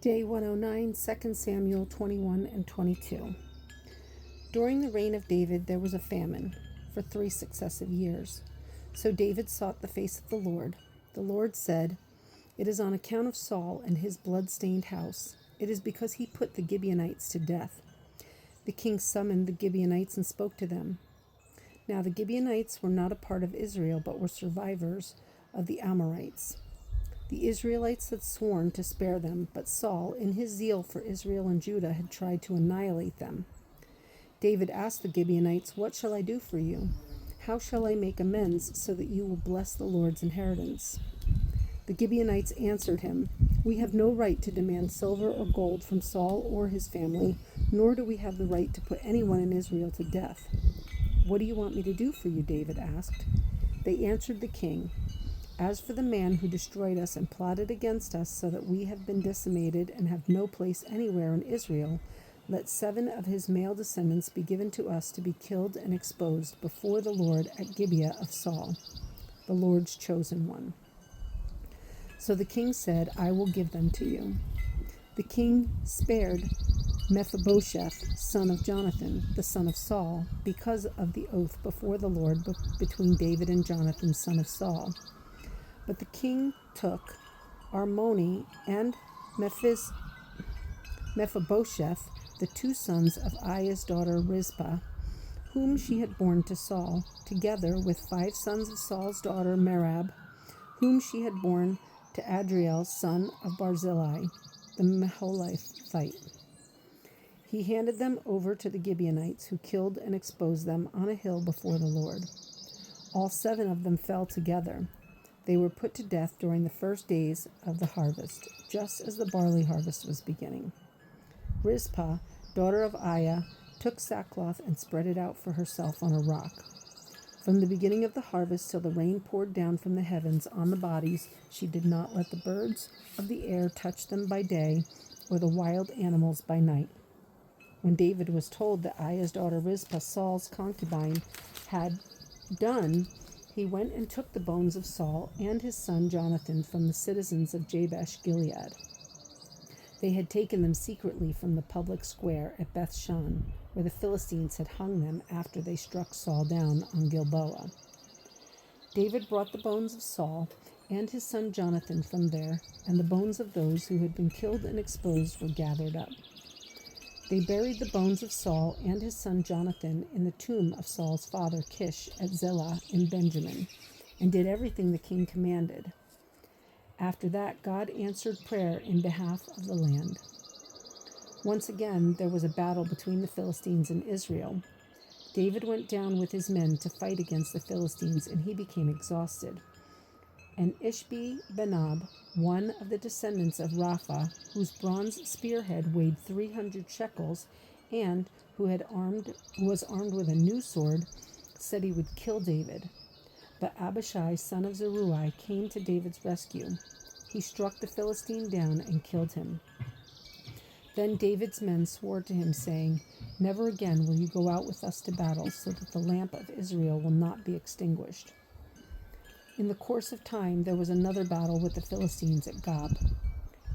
Day 109, 2 Samuel 21 and 22. During the reign of David, there was a famine for 3 successive years. So David sought the face of the Lord. The Lord said, "It is on account of Saul and his blood-stained house. It is because he put the Gibeonites to death." The king summoned the Gibeonites and spoke to them. Now the Gibeonites were not a part of Israel, but were survivors of the Amorites. The Israelites had sworn to spare them, but Saul, in his zeal for Israel and Judah, had tried to annihilate them. David asked the Gibeonites, "What shall I do for you? How shall I make amends so that you will bless the Lord's inheritance?" The Gibeonites answered him, "We have no right to demand silver or gold from Saul or his family, nor do we have the right to put anyone in Israel to death." "What do you want me to do for you?" David asked. They answered the king, "As for the man who destroyed us and plotted against us so that we have been decimated and have no place anywhere in Israel, let 7 of his male descendants be given to us to be killed and exposed before the Lord at Gibeah of Saul, the Lord's chosen one." So the king said, "I will give them to you." The king spared Mephibosheth, son of Jonathan, the son of Saul, because of the oath before the Lord between David and Jonathan, son of Saul. But the king took Armoni and Mephibosheth, the 2 sons of Aiah's daughter Rizpah, whom she had borne to Saul, together with 5 sons of Saul's daughter Merab, whom she had borne to Adriel, son of Barzillai, the Meholathite. He handed them over to the Gibeonites, who killed and exposed them on a hill before the Lord. All 7 of them fell together. They were put to death during the first days of the harvest, just as the barley harvest was beginning. Rizpah, daughter of Aiah, took sackcloth and spread it out for herself on a rock. From the beginning of the harvest till the rain poured down from the heavens on the bodies, she did not let the birds of the air touch them by day, or the wild animals by night. When David was told that Aiah's daughter Rizpah, Saul's concubine, had done, he went and took the bones of Saul and his son Jonathan from the citizens of Jabesh Gilead. They had taken them secretly from the public square at Bethshan, where the Philistines had hung them after they struck Saul down on Gilboa. David brought the bones of Saul and his son Jonathan from there, and the bones of those who had been killed and exposed were gathered up. They buried the bones of Saul and his son Jonathan in the tomb of Saul's father Kish at Zelah in Benjamin, and did everything the king commanded. After that, God answered prayer in behalf of the land. Once again, there was a battle between the Philistines and Israel. David went down with his men to fight against the Philistines, and he became exhausted. And Ishbi-Benob, one of the descendants of Rapha, whose bronze spearhead weighed 300 shekels, and who was armed with a new sword, said he would kill David. But Abishai, son of Zeruiah, came to David's rescue. He struck the Philistine down and killed him. Then David's men swore to him, saying, "Never again will you go out with us to battle, so that the lamp of Israel will not be extinguished." In the course of time, there was another battle with the Philistines at Gob.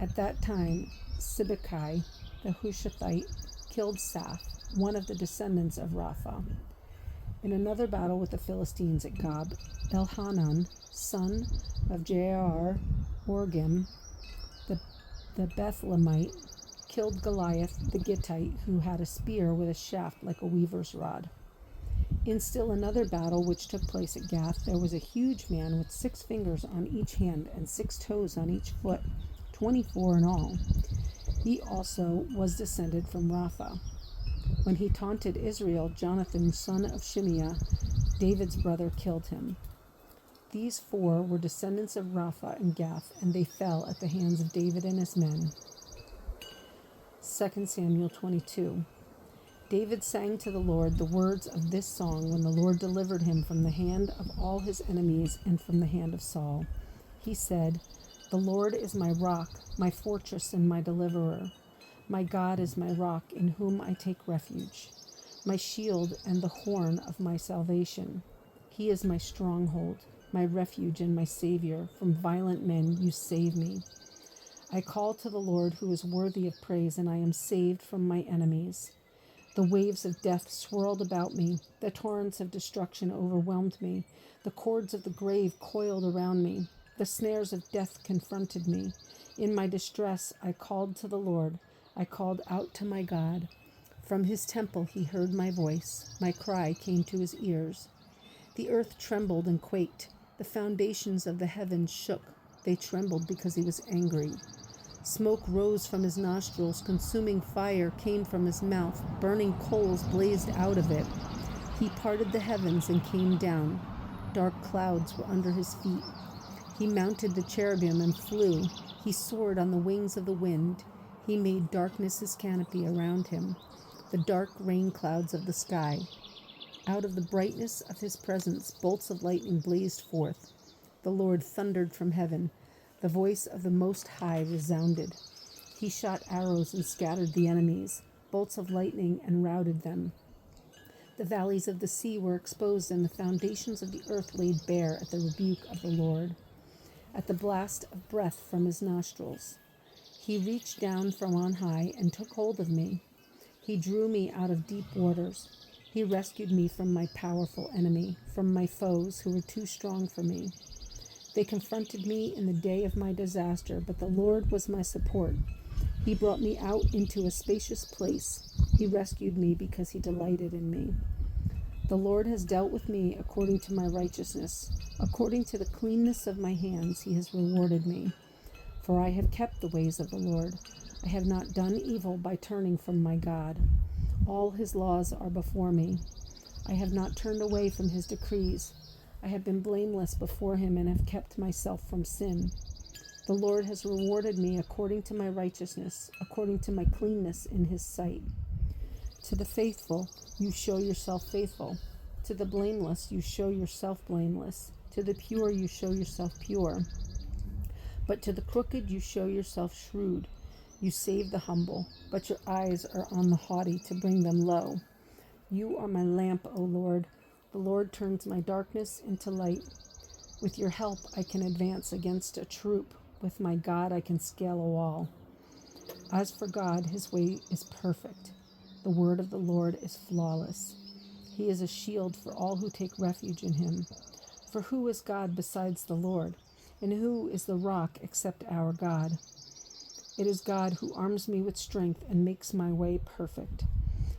At that time, Sibbecai, the Hushathite, killed Saph, one of the descendants of Rapha. In another battle with the Philistines at Gob, Elhanan, son of Jair Orgim, the Bethlehemite, killed Goliath the Gittite, who had a spear with a shaft like a weaver's rod. In still another battle which took place at Gath, there was a huge man with 6 fingers on each hand and 6 toes on each foot, 24 in all. He also was descended from Rapha. When he taunted Israel, Jonathan, son of Shimeah, David's brother, killed him. These 4 were descendants of Rapha and Gath, and they fell at the hands of David and his men. 2 Samuel 22. David sang to the Lord the words of this song when the Lord delivered him from the hand of all his enemies and from the hand of Saul. He said, "The Lord is my rock, my fortress, and my deliverer. My God is my rock, in whom I take refuge, my shield and the horn of my salvation. He is my stronghold, my refuge and my Savior. From violent men you save me. I call to the Lord who is worthy of praise, and I am saved from my enemies. The waves of death swirled about me. The torrents of destruction overwhelmed me. The cords of the grave coiled around me. The snares of death confronted me. In my distress, I called to the Lord. I called out to my God. From his temple he heard my voice. My cry came to his ears. The earth trembled and quaked. The foundations of the heavens shook. They trembled because he was angry. Smoke rose from his nostrils. Consuming fire came from his mouth. Burning coals blazed out of it. He parted the heavens and came down. Dark clouds were under his feet. He mounted the cherubim and flew. He soared on the wings of the wind. He made darkness his canopy around him, the dark rain clouds of the sky. Out of the brightness of his presence, bolts of lightning blazed forth. The Lord thundered from heaven. The voice of the Most High resounded. He shot arrows and scattered the enemies, bolts of lightning and routed them. The valleys of the sea were exposed, and the foundations of the earth laid bare at the rebuke of the Lord, at the blast of breath from his nostrils. He reached down from on high and took hold of me. He drew me out of deep waters. He rescued me from my powerful enemy, from my foes who were too strong for me. They confronted me in the day of my disaster, but the Lord was my support. He brought me out into a spacious place. He rescued me because he delighted in me. The Lord has dealt with me according to my righteousness. According to the cleanness of my hands, he has rewarded me. For I have kept the ways of the Lord. I have not done evil by turning from my God. All his laws are before me. I have not turned away from his decrees. I have been blameless before him and have kept myself from sin. The Lord has rewarded me according to my righteousness, according to my cleanness in his sight. To the faithful, you show yourself faithful. To the blameless, you show yourself blameless. To the pure, you show yourself pure. But to the crooked, you show yourself shrewd. You save the humble, but your eyes are on the haughty to bring them low. You are my lamp, O Lord. The Lord turns my darkness into light. With your help, I can advance against a troop. With my God, I can scale a wall. As for God, his way is perfect. The word of the Lord is flawless. He is a shield for all who take refuge in him. For who is God besides the Lord? And who is the rock except our God? It is God who arms me with strength and makes my way perfect.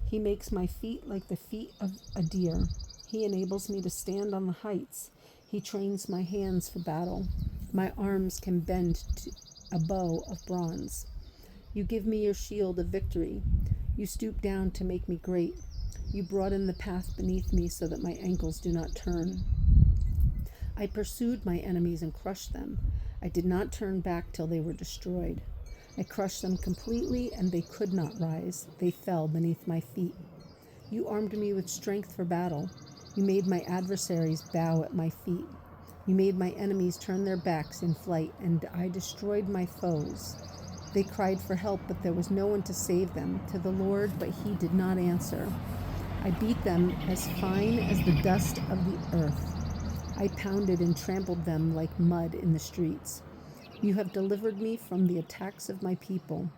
He makes my feet like the feet of a deer. He enables me to stand on the heights. He trains my hands for battle. My arms can bend to a bow of bronze. You give me your shield of victory. You stoop down to make me great. You broaden the path beneath me so that my ankles do not turn. I pursued my enemies and crushed them. I did not turn back till they were destroyed. I crushed them completely, and they could not rise. They fell beneath my feet. You armed me with strength for battle. You made my adversaries bow at my feet. You made my enemies turn their backs in flight, and I destroyed my foes. They cried for help, but there was no one to save them. To the Lord, but he did not answer. I beat them as fine as the dust of the earth. I pounded and trampled them like mud in the streets. You have delivered me from the attacks of my people.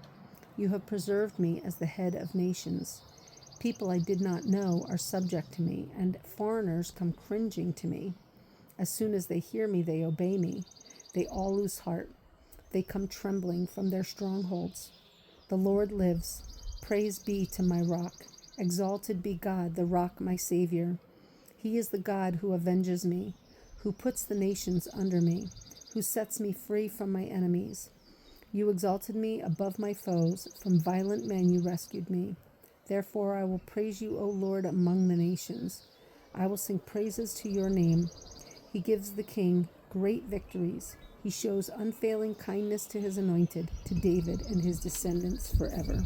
You have preserved me as the head of nations. People I did not know are subject to me, and foreigners come cringing to me. As soon as they hear me, they obey me. They all lose heart. They come trembling from their strongholds. The Lord lives. Praise be to my rock. Exalted be God, the rock, my Savior. He is the God who avenges me, who puts the nations under me, who sets me free from my enemies. You exalted me above my foes. From violent men you rescued me. Therefore I will praise you, O Lord, among the nations. I will sing praises to your name. He gives the king great victories. He shows unfailing kindness to his anointed, to David and his descendants forever.